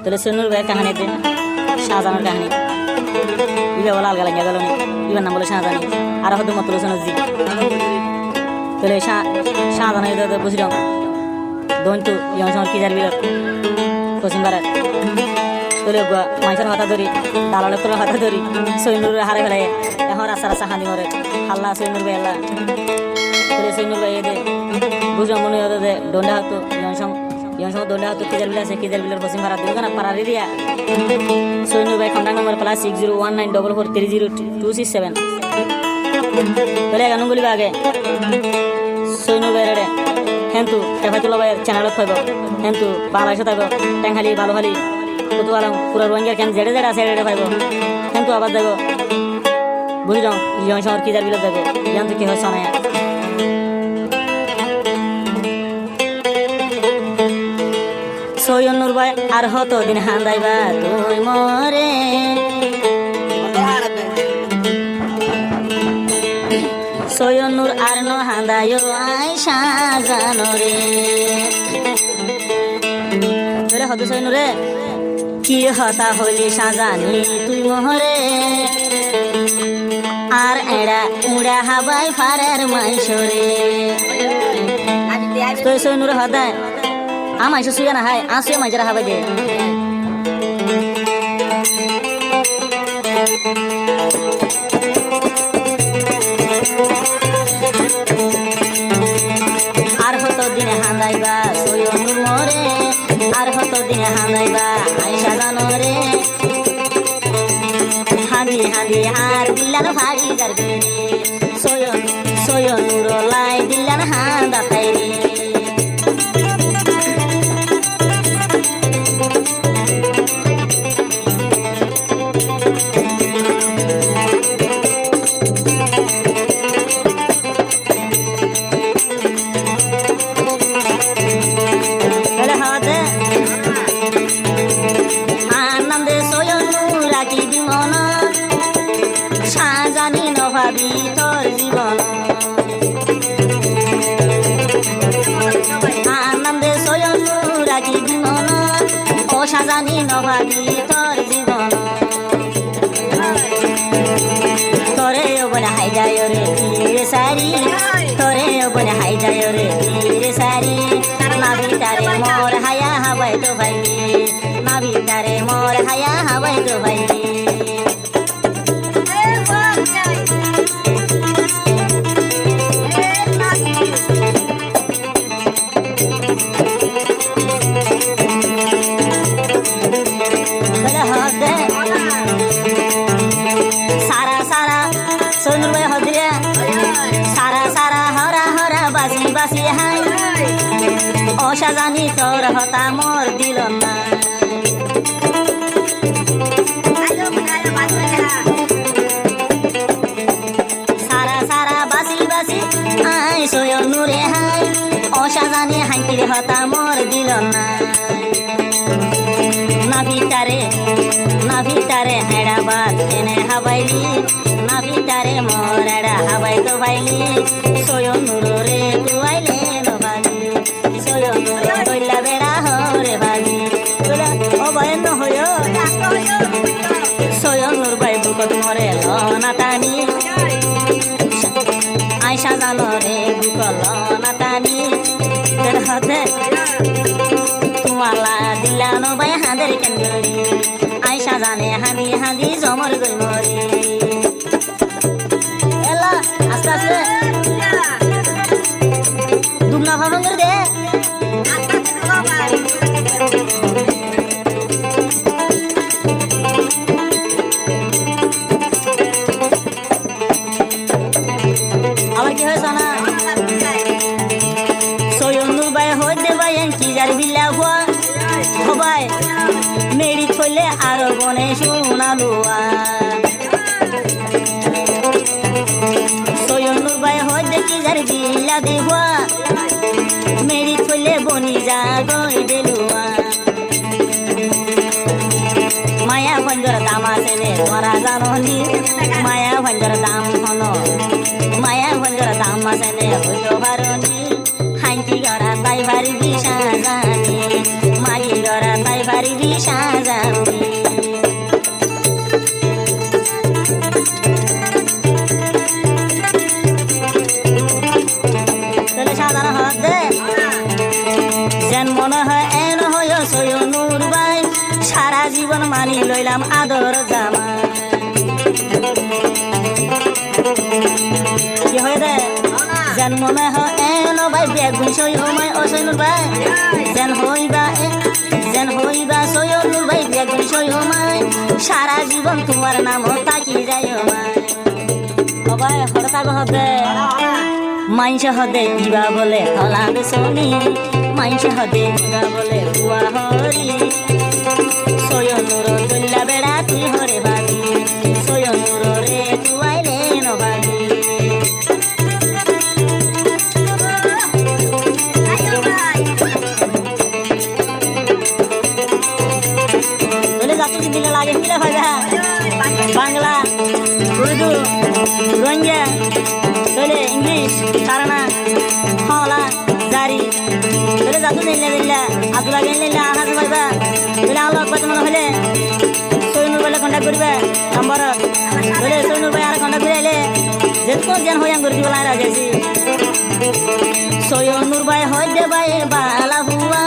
তাহলে সৈনুর ভাইয়ের কাহানি দিন শাহজাহানের কাহানি ইবে বলা আলগা লাগিয়া গেল ইবার নাম বলে শাহজাহানি আর হয়তো মত সনজি তাহলে শাহজাহান বুঝলাম দৈন্তু ইয়ন সময় কি যার পশ্চিম ভারত তাহলে মানুষের হাতা ধরি দালালের তোর হাতা ধরি সৈনুর হারে ফেলাই এখন রাস্তা রাস্তা হানি মরে হাল্লা সৈনুর ভাই আল্লাহ তাহলে সৈনুর ভাই দে বুঝলাম মনে হতো যে দণ্ডা হতো ইয়ন সময় দণ্ডা হতো কিজার বিল আছে কিজার বিলের পশ্চিম ভারত দিব না পাড়ার এরিয়া সৈনুর ভাই কন্ট্যাক্ট নম্বর প্লাস 6019443027 তাহলে এখন বলিবা আগে সৈনুর ভাইয়ের হেন্তু টেফাতুল্লাহ ভাইয়ের চ্যানেলত পাইব হেন্তু বাংলাদেশে থাকব ট্যাংখালি বালুখালি কত আরাম পুরো রোহিঙ্গার ক্যাম্প জেডে জেডে আছে এডে পাইব হেন্তু আবার দেব বুঝি যাও ইয়ন শহর কিজার বিলত দেব ইয়ান তো কি হয় শোনায় সৈয়নুর ভাই আর হতো দিন হান্দাইবা তুই মরে সৈয়নুর আর ন হান্দায়ো আয়সা জানরে তোরে হতো সৈয়নুরে কি হতা হইলি সাজানি তুই মহরে আর এড়া উড়া হাবাই ফারের মাইশরে তুই সৈয়নুরে হদায় আমাইশো শুয়ে না হাই আসুয়ে মাইজরা হাবাই দে আর হতো দিনে হান্দাইবা সৈয়নুর মরে আর হতো দিনে হান্দাইবা আইসা জানরে হাঁদি হাঁদি আর দিল্লান ভাড়ি যার সৈয়নুর লাই দিল্লান হাঁদা তাইরে ভাবি তোর জীবন আনন্দে সৈয়নুর রাখি জীবন ও সাজানি নভাবি তোর জীবন তোরে বনে হাই যায় রে তীরে সারি তোরে বনে হাই যায় রে তীরে সারি নাভি তারে মোর হায়া হাবাই তো ভাই নাভি তারে মোর হায়া হাবাই তো ভাই সারা সারা সৈনুর ভাই হদিয়া সারা সারা হরা হরা বাসি বাসি হাই অসাজানি তোর হতা মোর দিল না সারা সারা বাসি বাসি আই সৈনুরে হাই অসাজানি হাইতির হতা মোর দিল না নাভিতারে হেড়া বাদ এনে হাবাইলি নাভিতারে মোর এড়া হাবাই তো ভাইলি সৈয়নুরে তুয়াইলে নভালি সৈয়নুরে কইলা বেড়া হরে ভালি ও বয়ন হইয় সৈয়নুর ভাই বুকত মরে লনাটানি আইসা জানরে বুক লনাটানি তের হতে তোমালা দিলানো ভাই হাঁদের কেন্দ্রি আইসা জানে হাঁদি হাঁদি জমর গলমরি এলা আস্তে আস্তে দুমনা ভাবন করে দে আবার কি হয়েছে না সৈয়নুর ভাই হইতে ভাই কি যার বিল্লা হওয়া সবাই মেরি ছইলে আর বনে শোনালুয়া সৈয়নুর ভাই হইতে কি যার বিল্লা দেওয়া মেরি ছইলে বনি যা গই দেলুয়া মায়া ভঞ্জর দাম আছে রে তোরা জাননি মায়া ভঞ্জর দাম হলো মায়া ভঞ্জর দাম আছে রে হইতো পারনি হাইটি গড়া তাই পারিবি সাজানি মাগি গড়া তাই পারিবি নাকি শাহজানি তাহলে শাহজান হদে যেন মনে হয় এন হয় সৈয়নুর ভাই সারা জীবন মানি লইলাম আদর জামাই কি হয়ে দে যেন মনে হয় এন ভাই বেগুন সৈয়মাই ও সৈয়নুর ভাই যেন হইবা সৈয়নুর ভাই বেগুন সৈয়মাই সারা জীবন তোমার নাম তাকি যায় মাই ও ভাই হঠাৎ হবে মাইনস হদে কিবা বলে হলাদ শনি মাইনস হদে কিবা বলে হুয়া হরি সৈয়নুর দল্লা বেড়া তুই হরে বাগি সৈয়নুর রে তুয়াইলে নবাগি বলে যাতে দিলে লাগে কিলে ভাইবা বাংলা উর্দু রোহিঙ্গা বলে ইংলিশ কারণা হলা জারি বলে যাতে দিলে আব্দুল্লাহ গেলে আহাজ ভাইবা বলে আল্লাহ কত মনে হলে সৈয়নুর বলে কন্টাক্ট করবে নাম্বার বলে সৈয়নুর ভাই আর কন্টাক্ট করে এলে যেত জ্ঞান হইয়াং করে দিবলা রাখেছি সৈয়নুর ভাই হয় দে ভাই বালা হুয়া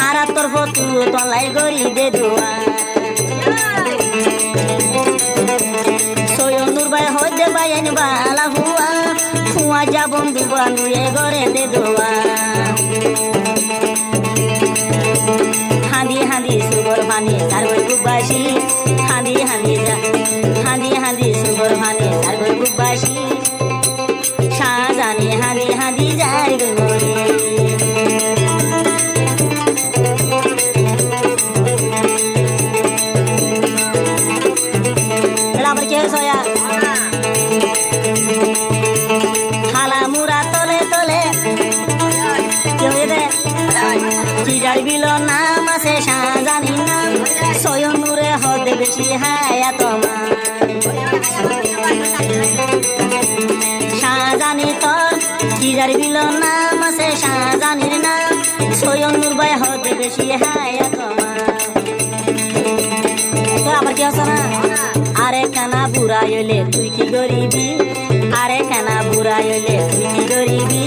আর তরফ তু তলাই গরি দে দুয়া সৈয়নুর ভাই হয় দে ভাই বালা হুয়া হুয়া যা বন্ধু বান্ধু এ গরে দে দুয়া হাঁদি হাঁদি সুগর ভানি তার গই বুকবাসী হাঁদি হাঁদি সুগর ভানি তার গই বুকবাসী শাহজানি হাঁদি হাঁদি যায় গই মরি আবার কে সয়া হালা মুরা তলে তলে কেউ দে কি যার বিল নাম আছে শাহজানি নাম সৈয়নুরে হদে বেশি হায়া তোমার শাহজানি তোর কি যার বিল নাম আছে শাহজানির নাম সৈয়নুর ভাই হদে বেশি হায়া তোমার তো আবার কি আছে না আরে কানা বুড়া হইলে তুই কি গরিবি আরে কানা বুড়া হইলে তুই কি গরিবি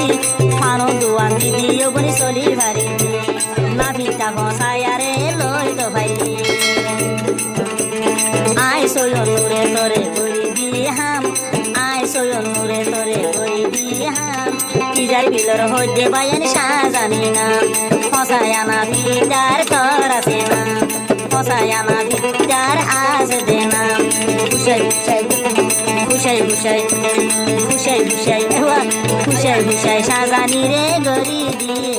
ফানো দুয়ান দিদি ওবনি চলি ভারি না ভিটা ফসাই আরে লই তো ভাই আয় সৈয়নুরে তোরে গরিবি হাম আয় সৈয়নুরে তোরে গরিবি হাম কি যাই বিলর হইতে বাইন শাহজানি না ফসাই আনা ভিটার তোর আছে না ফসাই আনা ভিটার আজ দে না খুশাই শাহজানি রে গরি দিয়ে